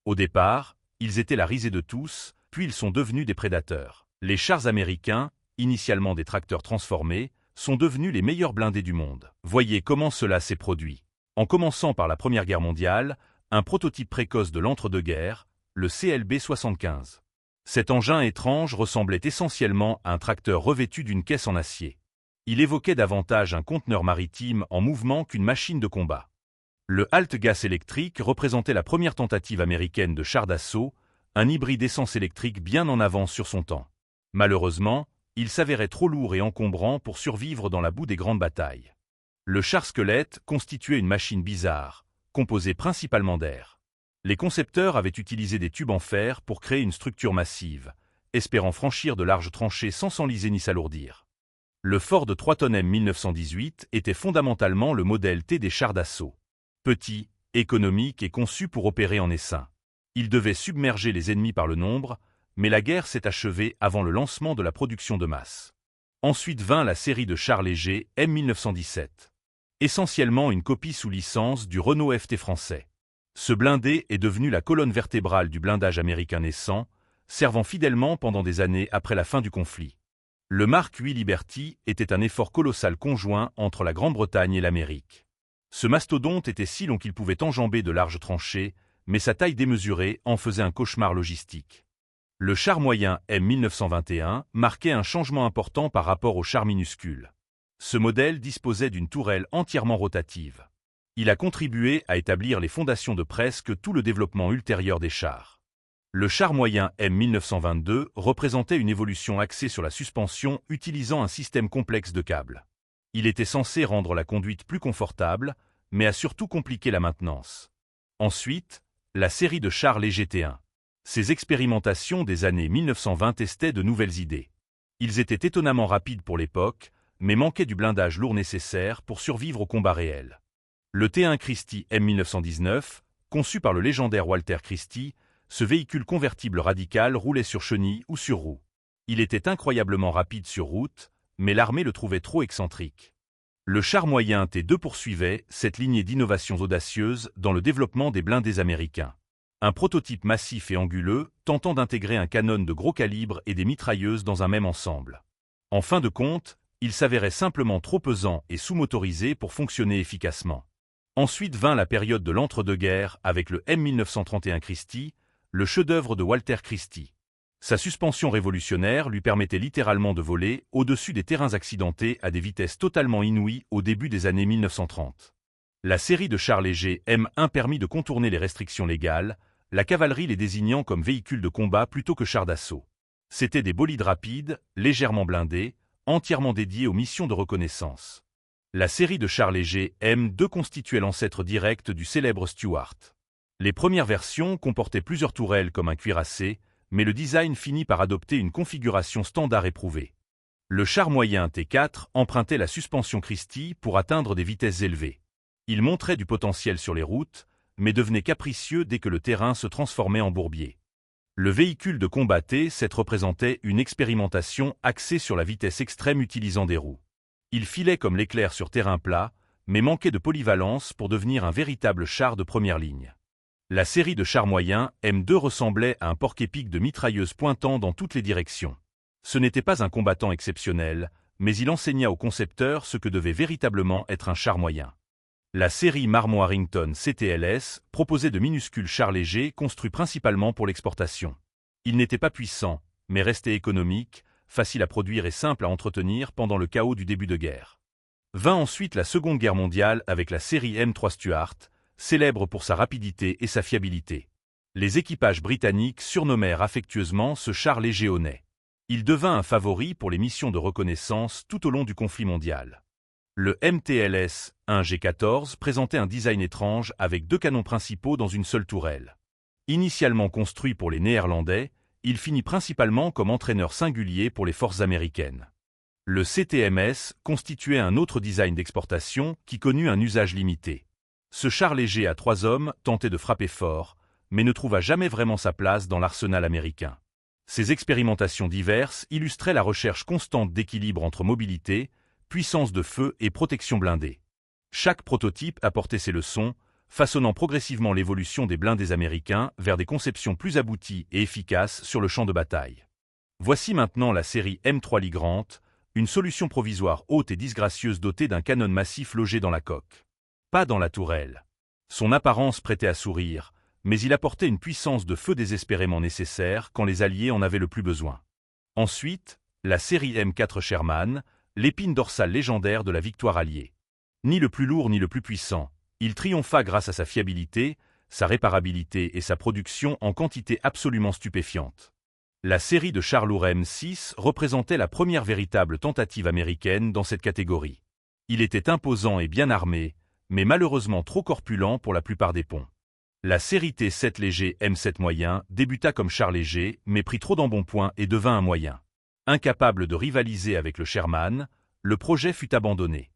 Au départ, ils étaient la risée de tous, puis ils sont devenus des prédateurs. Les chars américains, initialement des tracteurs transformés, sont devenus les meilleurs blindés du monde. Voyez comment cela s'est produit. En commençant par la Première Guerre mondiale, un prototype précoce de l'entre-deux-guerres, le CLB-75. Cet engin étrange ressemblait essentiellement à un tracteur revêtu d'une caisse en acier. Il évoquait davantage un conteneur maritime en mouvement qu'une machine de combat. Le Halt-Gas électrique représentait la première tentative américaine de char d'assaut, un hybride essence électrique bien en avance sur son temps. Malheureusement, il s'avérait trop lourd et encombrant pour survivre dans la boue des grandes batailles. Le char squelette constituait une machine bizarre, composée principalement d'air. Les concepteurs avaient utilisé des tubes en fer pour créer une structure massive, espérant franchir de larges tranchées sans s'enliser ni s'alourdir. Le Ford 3 tonnes M 1918 était fondamentalement le modèle T des chars d'assaut. Petit, économique et conçu pour opérer en essaim. Il devait submerger les ennemis par le nombre, mais la guerre s'est achevée avant le lancement de la production de masse. Ensuite vint la série de chars légers M 1917. Essentiellement une copie sous licence du Renault FT français. Ce blindé est devenu la colonne vertébrale du blindage américain naissant, servant fidèlement pendant des années après la fin du conflit. Le Mark 8 Liberty était un effort colossal conjoint entre la Grande-Bretagne et l'Amérique. Ce mastodonte était si long qu'il pouvait enjamber de larges tranchées, mais sa taille démesurée en faisait un cauchemar logistique. Le char moyen M 1921 marquait un changement important par rapport au char minuscule. Ce modèle disposait d'une tourelle entièrement rotative. Il a contribué à établir les fondations de presque tout le développement ultérieur des chars. Le char moyen M 1922 représentait une évolution axée sur la suspension utilisant un système complexe de câbles. Il était censé rendre la conduite plus confortable, mais a surtout compliqué la maintenance. Ensuite, la série de chars légers T1. Ces expérimentations des années 1920 testaient de nouvelles idées. Ils étaient étonnamment rapides pour l'époque, mais manquaient du blindage lourd nécessaire pour survivre au combat réel. Le T1 Christie M 1919, conçu par le légendaire Walter Christie, ce véhicule convertible radical roulait sur chenille ou sur roue. Il était incroyablement rapide sur route, mais l'armée le trouvait trop excentrique. Le char moyen T2 poursuivait cette lignée d'innovations audacieuses dans le développement des blindés américains. Un prototype massif et anguleux tentant d'intégrer un canon de gros calibre et des mitrailleuses dans un même ensemble. En fin de compte, il s'avérait simplement trop pesant et sous-motorisé pour fonctionner efficacement. Ensuite vint la période de l'entre-deux-guerres avec le M 1931 Christie, le chef-d'œuvre de Walter Christie. Sa suspension révolutionnaire lui permettait littéralement de voler au-dessus des terrains accidentés à des vitesses totalement inouïes au début des années 1930. La série de chars légers M1 permit de contourner les restrictions légales, la cavalerie les désignant comme véhicules de combat plutôt que chars d'assaut. C'étaient des bolides rapides, légèrement blindés, entièrement dédiés aux missions de reconnaissance. La série de chars légers M2 constituait l'ancêtre direct du célèbre Stuart. Les premières versions comportaient plusieurs tourelles comme un cuirassé, mais le design finit par adopter une configuration standard éprouvée. Le char moyen T4 empruntait la suspension Christie pour atteindre des vitesses élevées. Il montrait du potentiel sur les routes, mais devenait capricieux dès que le terrain se transformait en bourbier. Le véhicule de combat T7 représentait une expérimentation axée sur la vitesse extrême utilisant des roues. Il filait comme l'éclair sur terrain plat, mais manquait de polyvalence pour devenir un véritable char de première ligne. La série de chars moyens M2 ressemblait à un porc-épic de mitrailleuses pointant dans toutes les directions. Ce n'était pas un combattant exceptionnel, mais il enseigna aux concepteurs ce que devait véritablement être un char moyen. La série Marmot-Harrington CTLS proposait de minuscules chars légers construits principalement pour l'exportation. Ils n'étaient pas puissants, mais restaient économiques, faciles à produire et simples à entretenir pendant le chaos du début de guerre. Vint ensuite la Seconde Guerre mondiale avec la série M3 Stuart, célèbre pour sa rapidité et sa fiabilité. Les équipages britanniques surnommèrent affectueusement ce char léger honnête. Il devint un favori pour les missions de reconnaissance tout au long du conflit mondial. Le MTLS 1G14 présentait un design étrange avec deux canons principaux dans une seule tourelle. Initialement construit pour les Néerlandais, il finit principalement comme entraîneur singulier pour les forces américaines. Le CTMS constituait un autre design d'exportation qui connut un usage limité. Ce char léger à 3 hommes tentait de frapper fort, mais ne trouva jamais vraiment sa place dans l'arsenal américain. Ces expérimentations diverses illustraient la recherche constante d'équilibre entre mobilité, puissance de feu et protection blindée. Chaque prototype apportait ses leçons, façonnant progressivement l'évolution des blindés américains vers des conceptions plus abouties et efficaces sur le champ de bataille. Voici maintenant la série M3 Legrand, une solution provisoire haute et disgracieuse dotée d'un canon massif logé dans la coque. Pas dans la tourelle. Son apparence prêtait à sourire, mais il apportait une puissance de feu désespérément nécessaire quand les Alliés en avaient le plus besoin. Ensuite, la série M4 Sherman, l'épine dorsale légendaire de la victoire alliée. Ni le plus lourd ni le plus puissant, il triompha grâce à sa fiabilité, sa réparabilité et sa production en quantité absolument stupéfiante. La série de chars lourds M6 représentait la première véritable tentative américaine dans cette catégorie. Il était imposant et bien armé, mais malheureusement trop corpulent pour la plupart des ponts. La série T7 léger M7 moyen débuta comme char léger, mais prit trop d'embonpoint et devint un moyen. Incapable de rivaliser avec le Sherman, le projet fut abandonné.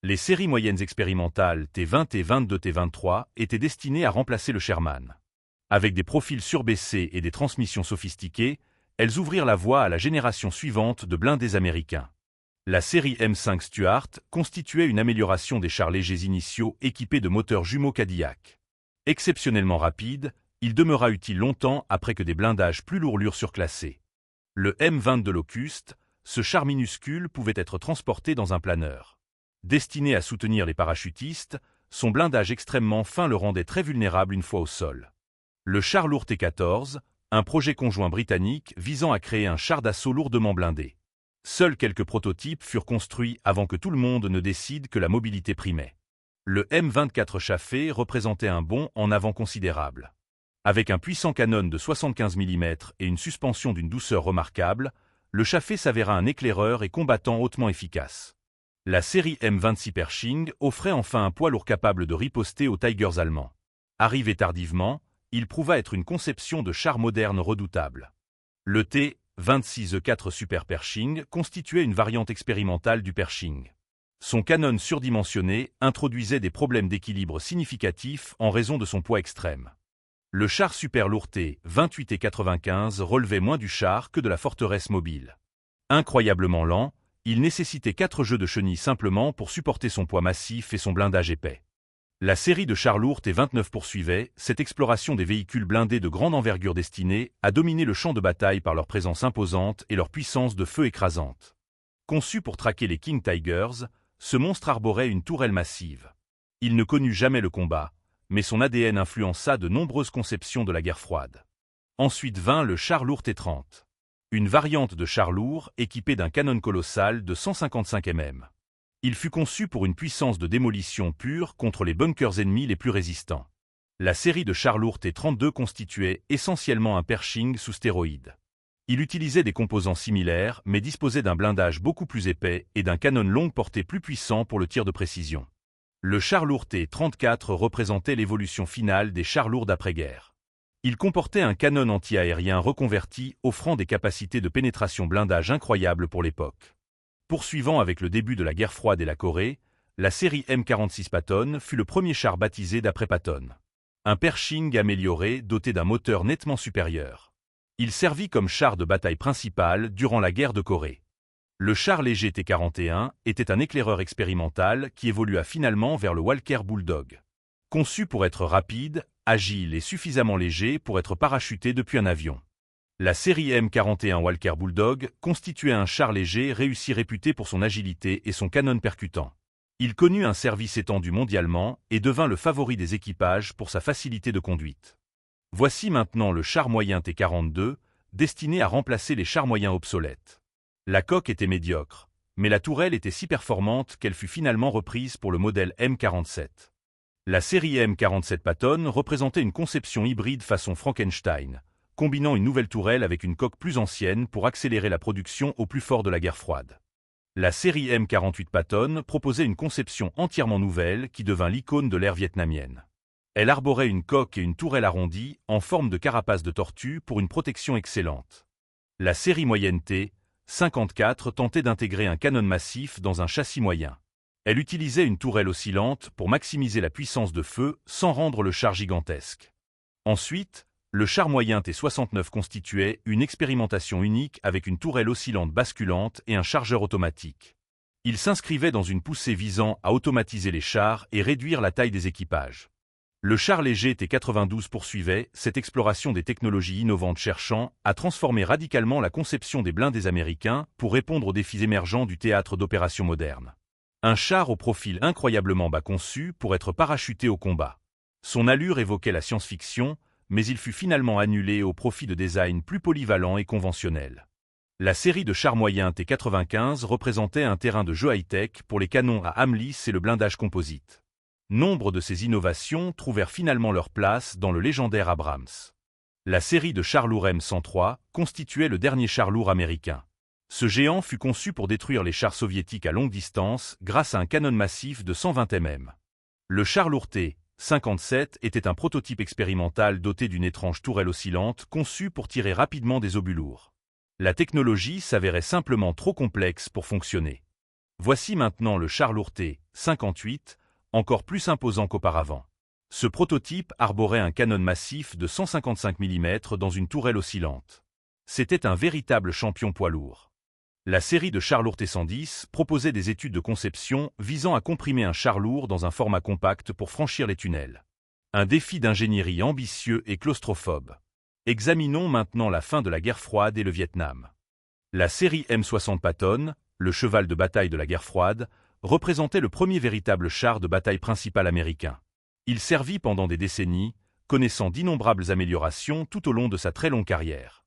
Les séries moyennes expérimentales T20, T22, T23 étaient destinées à remplacer le Sherman. Avec des profils surbaissés et des transmissions sophistiquées, elles ouvrirent la voie à la génération suivante de blindés américains. La série M5 Stuart constituait une amélioration des chars légers initiaux équipés de moteurs jumeaux Cadillac. Exceptionnellement rapide, il demeura utile longtemps après que des blindages plus lourds l'eurent surclassé. Le M22 Locust, ce char minuscule pouvait être transporté dans un planeur. Destiné à soutenir les parachutistes, son blindage extrêmement fin le rendait très vulnérable une fois au sol. Le char lourd T-14, un projet conjoint britannique visant à créer un char d'assaut lourdement blindé. Seuls quelques prototypes furent construits avant que tout le monde ne décide que la mobilité primait. Le M24 Chaffé représentait un bond en avant considérable. Avec un puissant canon de 75 mm et une suspension d'une douceur remarquable, le Chaffé s'avéra un éclaireur et combattant hautement efficace. La série M26 Pershing offrait enfin un poids lourd capable de riposter aux Tigers allemands. Arrivé tardivement, il prouva être une conception de char moderne redoutable. Le T-26E4 Super Pershing constituait une variante expérimentale du Pershing. Son canon surdimensionné introduisait des problèmes d'équilibre significatifs en raison de son poids extrême. Le char super lourd T-28 et 95 relevait moins du char que de la forteresse mobile. Incroyablement lent, il nécessitait 4 jeux de chenilles simplement pour supporter son poids massif et son blindage épais. La série de chars lourds T-29 poursuivait cette exploration des véhicules blindés de grande envergure destinés à dominer le champ de bataille par leur présence imposante et leur puissance de feu écrasante. Conçu pour traquer les King Tigers, ce monstre arborait une tourelle massive. Il ne connut jamais le combat, mais son ADN influença de nombreuses conceptions de la guerre froide. Ensuite vint le char lourd T-30. Une variante de char lourd équipé d'un canon colossal de 155 mm. Il fut conçu pour une puissance de démolition pure contre les bunkers ennemis les plus résistants. La série de chars lourds T-32 constituait essentiellement un Pershing sous stéroïdes. Il utilisait des composants similaires mais disposait d'un blindage beaucoup plus épais et d'un canon longue portée plus puissant pour le tir de précision. Le char lourd T-34 représentait l'évolution finale des chars lourds d'après-guerre. Il comportait un canon anti-aérien reconverti offrant des capacités de pénétration blindage incroyables pour l'époque. Poursuivant avec le début de la guerre froide et la Corée, la série M46 Patton fut le premier char baptisé d'après Patton. Un Pershing amélioré doté d'un moteur nettement supérieur. Il servit comme char de bataille principal durant la guerre de Corée. Le char léger T-41 était un éclaireur expérimental qui évolua finalement vers le Walker Bulldog. Conçu pour être rapide, agile et suffisamment léger pour être parachuté depuis un avion. La série M41 Walker Bulldog constituait un char léger réputé pour son agilité et son canon percutant. Il connut un service étendu mondialement et devint le favori des équipages pour sa facilité de conduite. Voici maintenant le char moyen T-42, destiné à remplacer les chars moyens obsolètes. La coque était médiocre, mais la tourelle était si performante qu'elle fut finalement reprise pour le modèle M47. La série M47 Patton représentait une conception hybride façon Frankenstein, combinant une nouvelle tourelle avec une coque plus ancienne pour accélérer la production au plus fort de la guerre froide. La série M48 Patton proposait une conception entièrement nouvelle qui devint l'icône de l'ère vietnamienne. Elle arborait une coque et une tourelle arrondie en forme de carapace de tortue pour une protection excellente. La série moyenne T-54 tentait d'intégrer un canon massif dans un châssis moyen. Elle utilisait une tourelle oscillante pour maximiser la puissance de feu sans rendre le char gigantesque. Ensuite, le char moyen T-69 constituait une expérimentation unique avec une tourelle oscillante basculante et un chargeur automatique. Il s'inscrivait dans une poussée visant à automatiser les chars et réduire la taille des équipages. Le char léger T-92 poursuivait cette exploration des technologies innovantes cherchant à transformer radicalement la conception des blindés américains pour répondre aux défis émergents du théâtre d'opérations moderne. Un char au profil incroyablement bas conçu pour être parachuté au combat. Son allure évoquait la science-fiction, mais il fut finalement annulé au profit de designs plus polyvalents et conventionnels. La série de chars moyens T-95 représentait un terrain de jeu high-tech pour les canons à âme lisse et le blindage composite. Nombre de ces innovations trouvèrent finalement leur place dans le légendaire Abrams. La série de chars lourds M103 constituait le dernier char lourd américain. Ce géant fut conçu pour détruire les chars soviétiques à longue distance grâce à un canon massif de 120 mm. Le char lourd T-57 était un prototype expérimental doté d'une étrange tourelle oscillante conçue pour tirer rapidement des obus lourds. La technologie s'avérait simplement trop complexe pour fonctionner. Voici maintenant le char lourd T-58, encore plus imposant qu'auparavant. Ce prototype arborait un canon massif de 155 mm dans une tourelle oscillante. C'était un véritable champion poids lourd. La série de chars lourds T-110 proposait des études de conception visant à comprimer un char lourd dans un format compact pour franchir les tunnels. Un défi d'ingénierie ambitieux et claustrophobe. Examinons maintenant la fin de la guerre froide et le Vietnam. La série M60 Patton, le cheval de bataille de la guerre froide, représentait le premier véritable char de bataille principal américain. Il servit pendant des décennies, connaissant d'innombrables améliorations tout au long de sa très longue carrière.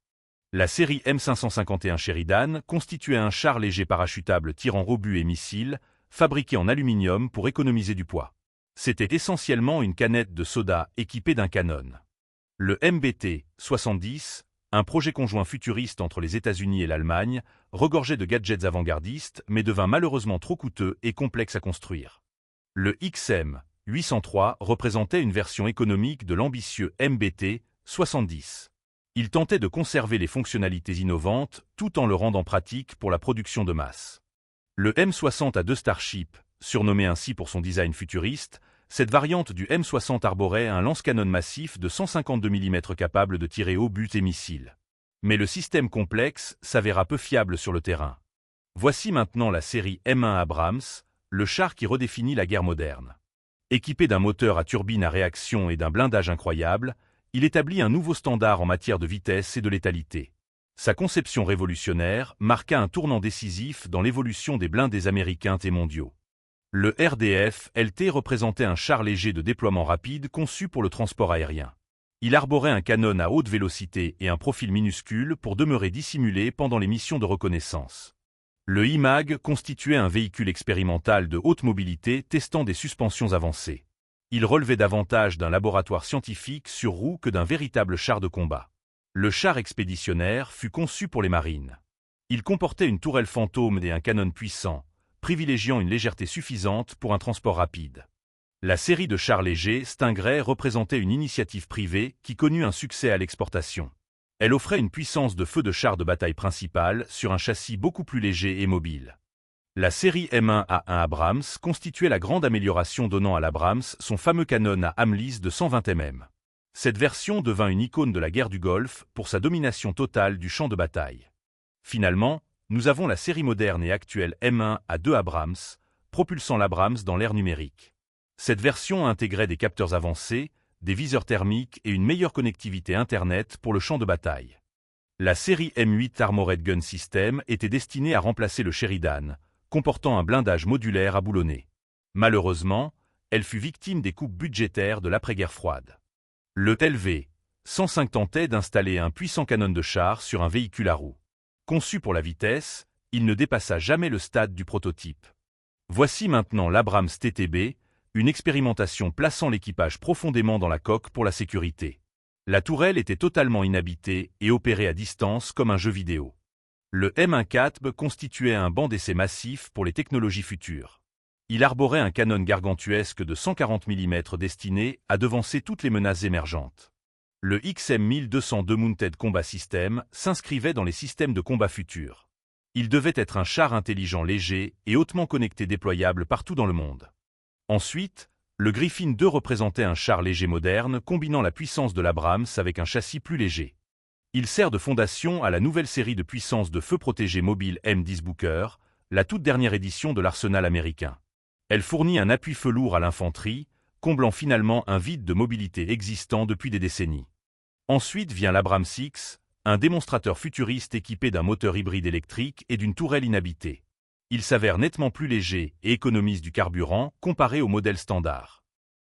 La série M551 Sheridan constituait un char léger parachutable tirant obus et missiles, fabriqué en aluminium pour économiser du poids. C'était essentiellement une canette de soda équipée d'un canon. Le MBT-70, un projet conjoint futuriste entre les États-Unis et l'Allemagne, regorgeait de gadgets avant-gardistes mais devint malheureusement trop coûteux et complexe à construire. Le XM-803 représentait une version économique de l'ambitieux MBT-70. Il tentait de conserver les fonctionnalités innovantes tout en le rendant pratique pour la production de masse. Le M60A2 Starship, surnommé ainsi pour son design futuriste, cette variante du M60 arborait un lance-canon massif de 152 mm capable de tirer obus et missiles. Mais le système complexe s'avéra peu fiable sur le terrain. Voici maintenant la série M1 Abrams, le char qui redéfinit la guerre moderne. Équipé d'un moteur à turbine à réaction et d'un blindage incroyable, il établit un nouveau standard en matière de vitesse et de létalité. Sa conception révolutionnaire marqua un tournant décisif dans l'évolution des blindés américains et mondiaux. Le RDF-LT représentait un char léger de déploiement rapide conçu pour le transport aérien. Il arborait un canon à haute vélocité et un profil minuscule pour demeurer dissimulé pendant les missions de reconnaissance. Le IMAG constituait un véhicule expérimental de haute mobilité testant des suspensions avancées. Il relevait davantage d'un laboratoire scientifique sur roues que d'un véritable char de combat. Le char expéditionnaire fut conçu pour les marines. Il comportait une tourelle fantôme et un canon puissant, privilégiant une légèreté suffisante pour un transport rapide. La série de chars légers Stingray représentait une initiative privée qui connut un succès à l'exportation. Elle offrait une puissance de feu de char de bataille principal sur un châssis beaucoup plus léger et mobile. La série M1A1 Abrams constituait la grande amélioration donnant à l'Abrams son fameux canon à âme lisse de 120 mm. Cette version devint une icône de la guerre du Golfe pour sa domination totale du champ de bataille. Finalement, nous avons la série moderne et actuelle M1A2 Abrams, propulsant l'Abrams dans l'ère numérique. Cette version intégrait des capteurs avancés, des viseurs thermiques et une meilleure connectivité Internet pour le champ de bataille. La série M8 Armored Gun System était destinée à remplacer le Sheridan, comportant un blindage modulaire à boulonner. Malheureusement, elle fut victime des coupes budgétaires de l'après-guerre froide. Le LV-105 tentait d'installer un puissant canon de char sur un véhicule à roues. Conçu pour la vitesse, il ne dépassa jamais le stade du prototype. Voici maintenant l'Abrams TTB, une expérimentation plaçant l'équipage profondément dans la coque pour la sécurité. La tourelle était totalement inhabitée et opérait à distance comme un jeu vidéo. Le M1CATB constituait un banc d'essai massif pour les technologies futures. Il arborait un canon gargantuesque de 140 mm destiné à devancer toutes les menaces émergentes. Le XM1202 Mounted Combat System s'inscrivait dans les systèmes de combat futurs. Il devait être un char intelligent léger et hautement connecté déployable partout dans le monde. Ensuite, le Griffin II représentait un char léger moderne combinant la puissance de l'Abrams avec un châssis plus léger. Il sert de fondation à la nouvelle série de puissance de feu protégée mobile M10 Booker, la toute dernière édition de l'arsenal américain. Elle fournit un appui-feu lourd à l'infanterie, comblant finalement un vide de mobilité existant depuis des décennies. Ensuite vient l'Abrams X, un démonstrateur futuriste équipé d'un moteur hybride électrique et d'une tourelle inhabitée. Il s'avère nettement plus léger et économise du carburant comparé au modèle standard.